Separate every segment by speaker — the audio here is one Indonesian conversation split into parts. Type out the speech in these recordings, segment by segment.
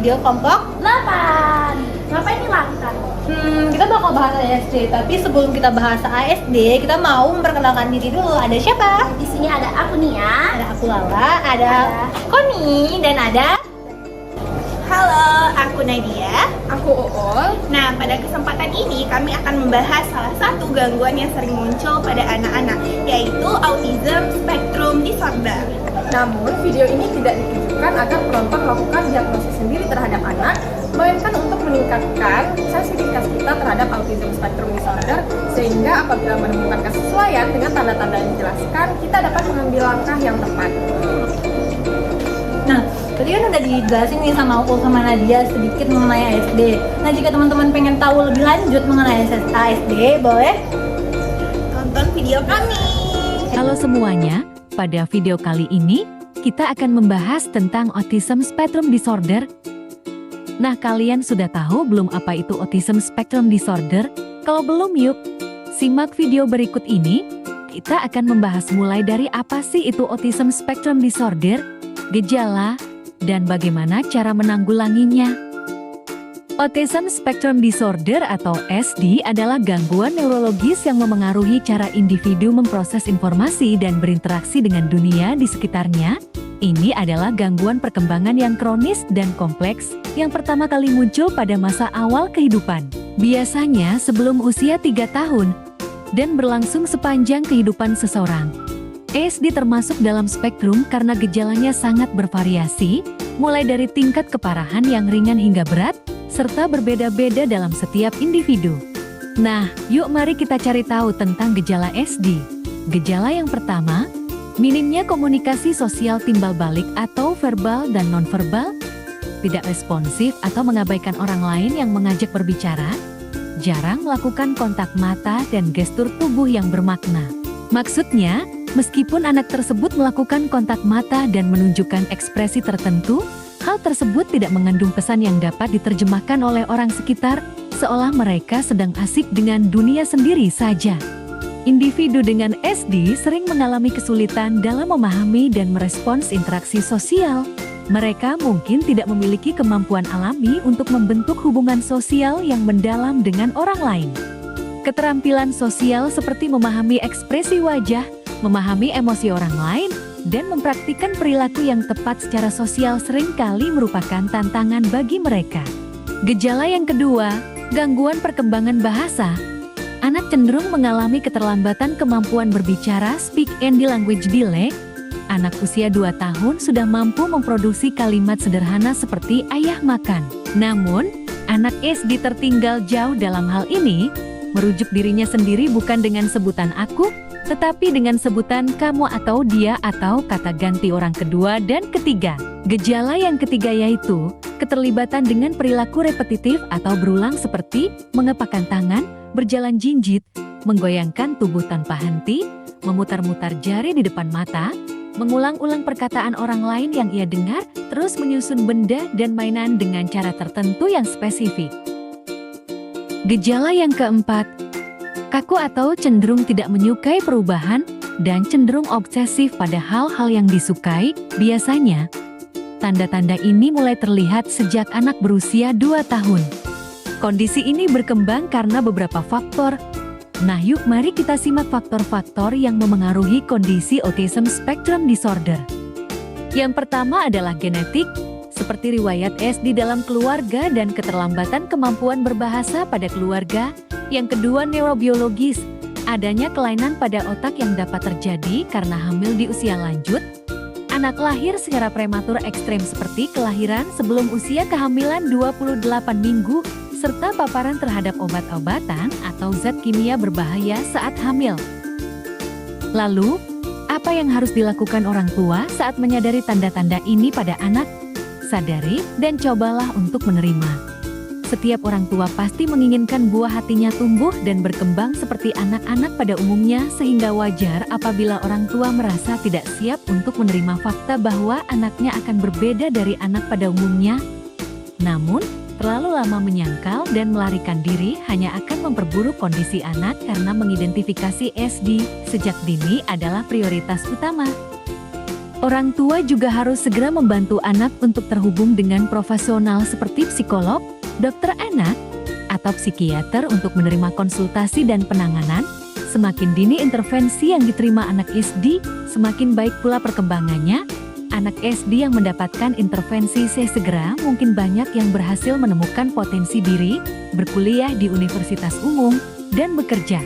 Speaker 1: video kelompok
Speaker 2: 8. Ngapain nih Lantan?
Speaker 1: Kita bakal bahas ASD, tapi sebelum kita bahas ASD, kita mau memperkenalkan diri dulu. Ada siapa?
Speaker 2: Di sini ada aku nih ya.
Speaker 1: Ada aku Lala, ada Koni, dan ada...
Speaker 3: Halo, aku Nadia.
Speaker 4: Aku Ool.
Speaker 3: Nah, pada kesempatan ini kami akan membahas salah satu gangguan yang sering muncul pada anak-anak, yaitu Autism Spectrum Disorder.
Speaker 4: Namun, video ini tidak ditujukan agar penonton melakukan diagnosis sendiri terhadap anak, melainkan untuk meningkatkan sensitivitas kita terhadap Autism Spectrum Disorder, sehingga apabila menemukan kesesuaian dengan tanda-tanda yang dijelaskan, kita dapat mengambil langkah yang tepat.
Speaker 1: Nah, tadi kan udah dijelasin nih sama Ool sama Nadia sedikit mengenai ASD. Nah, jika teman-teman pengen tahu lebih lanjut mengenai ASD, boleh
Speaker 3: Tonton video kami.
Speaker 5: Halo semuanya, pada video kali ini kita akan membahas tentang Autism Spectrum Disorder. Nah, kalian sudah tahu belum apa itu Autism Spectrum Disorder? Kalau belum, yuk simak video berikut ini. Kita akan membahas mulai dari apa sih itu Autism Spectrum Disorder, gejala, dan bagaimana cara menanggulanginya. Autism Spectrum Disorder atau SD adalah gangguan neurologis yang memengaruhi cara individu memproses informasi dan berinteraksi dengan dunia di sekitarnya. Ini adalah gangguan perkembangan yang kronis dan kompleks yang pertama kali muncul pada masa awal kehidupan. Biasanya sebelum usia 3 tahun dan berlangsung sepanjang kehidupan seseorang. ASD termasuk dalam spektrum karena gejalanya sangat bervariasi, mulai dari tingkat keparahan yang ringan hingga berat, serta berbeda-beda dalam setiap individu. Nah, yuk mari kita cari tahu tentang gejala ASD. Gejala yang pertama, minimnya komunikasi sosial timbal balik atau verbal dan nonverbal, tidak responsif atau mengabaikan orang lain yang mengajak berbicara, jarang melakukan kontak mata dan gestur tubuh yang bermakna. Maksudnya, meskipun anak tersebut melakukan kontak mata dan menunjukkan ekspresi tertentu, hal tersebut tidak mengandung pesan yang dapat diterjemahkan oleh orang sekitar, seolah mereka sedang asik dengan dunia sendiri saja. Individu dengan SD sering mengalami kesulitan dalam memahami dan merespons interaksi sosial. Mereka mungkin tidak memiliki kemampuan alami untuk membentuk hubungan sosial yang mendalam dengan orang lain. Keterampilan sosial seperti memahami ekspresi wajah, memahami emosi orang lain, dan mempraktikkan perilaku yang tepat secara sosial seringkali merupakan tantangan bagi mereka. Gejala yang kedua, gangguan perkembangan bahasa. Anak cenderung mengalami keterlambatan kemampuan berbicara speak and language delay. Anak usia 2 tahun sudah mampu memproduksi kalimat sederhana seperti ayah makan. Namun, anak SD tertinggal jauh dalam hal ini, merujuk dirinya sendiri bukan dengan sebutan aku, tetapi dengan sebutan kamu atau dia atau kata ganti orang kedua dan ketiga. Gejala yang ketiga yaitu keterlibatan dengan perilaku repetitif atau berulang seperti mengepakkan tangan, berjalan jinjit, menggoyangkan tubuh tanpa henti, memutar-mutar jari di depan mata, mengulang-ulang perkataan orang lain yang ia dengar, terus menyusun benda dan mainan dengan cara tertentu yang spesifik. Gejala yang keempat, kaku atau cenderung tidak menyukai perubahan dan cenderung obsesif pada hal-hal yang disukai. Biasanya, tanda-tanda ini mulai terlihat sejak anak berusia 2 tahun. Kondisi ini berkembang karena beberapa faktor. Nah, yuk mari kita simak faktor-faktor yang memengaruhi kondisi Autism Spectrum Disorder. Yang pertama adalah genetik, seperti riwayat SD dalam keluarga dan keterlambatan kemampuan berbahasa pada keluarga. Yang kedua neurobiologis, adanya kelainan pada otak yang dapat terjadi karena hamil di usia lanjut. Anak lahir secara prematur ekstrem seperti kelahiran sebelum usia kehamilan 28 minggu, serta paparan terhadap obat-obatan atau zat kimia berbahaya saat hamil. Lalu, apa yang harus dilakukan orang tua saat menyadari tanda-tanda ini pada anak? Sadari dan cobalah untuk menerima. Setiap orang tua pasti menginginkan buah hatinya tumbuh dan berkembang seperti anak-anak pada umumnya, sehingga wajar apabila orang tua merasa tidak siap untuk menerima fakta bahwa anaknya akan berbeda dari anak pada umumnya. Namun, terlalu lama menyangkal dan melarikan diri hanya akan memperburuk kondisi anak karena mengidentifikasi SD sejak dini adalah prioritas utama. Orang tua juga harus segera membantu anak untuk terhubung dengan profesional seperti psikolog, dokter anak, atau psikiater untuk menerima konsultasi dan penanganan. Semakin dini intervensi yang diterima anak SD, semakin baik pula perkembangannya. Anak SD yang mendapatkan intervensi segera mungkin banyak yang berhasil menemukan potensi diri, berkuliah di universitas umum, dan bekerja.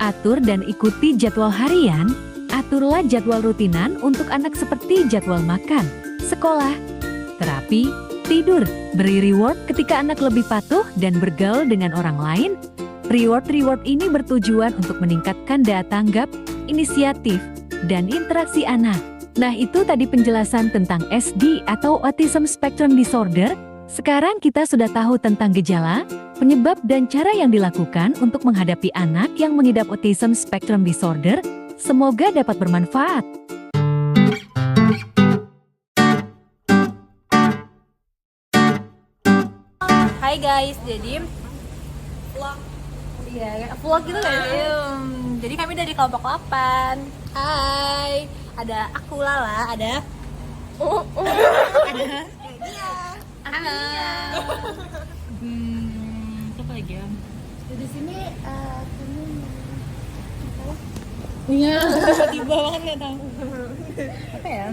Speaker 5: Atur dan ikuti jadwal harian. Aturlah jadwal rutinan untuk anak seperti jadwal makan, sekolah, terapi, tidur. Beri reward ketika anak lebih patuh dan bergaul dengan orang lain. Reward ini bertujuan untuk meningkatkan daya tanggap, inisiatif, dan interaksi anak. Nah, itu tadi penjelasan tentang SD atau Autism Spectrum Disorder. Sekarang kita sudah tahu tentang gejala, penyebab, dan cara yang dilakukan untuk menghadapi anak yang mengidap Autism Spectrum Disorder. Semoga dapat bermanfaat.
Speaker 1: Hai guys, jadi vlog. Iya, vlog gitu gak sih? Jadi kami dari kelompok 8. Hai, ada aku Lala, ada ada Halo. Apa lagi ya?
Speaker 2: Di sini
Speaker 1: Iya, tiba banget nggak tahu. Apa ya?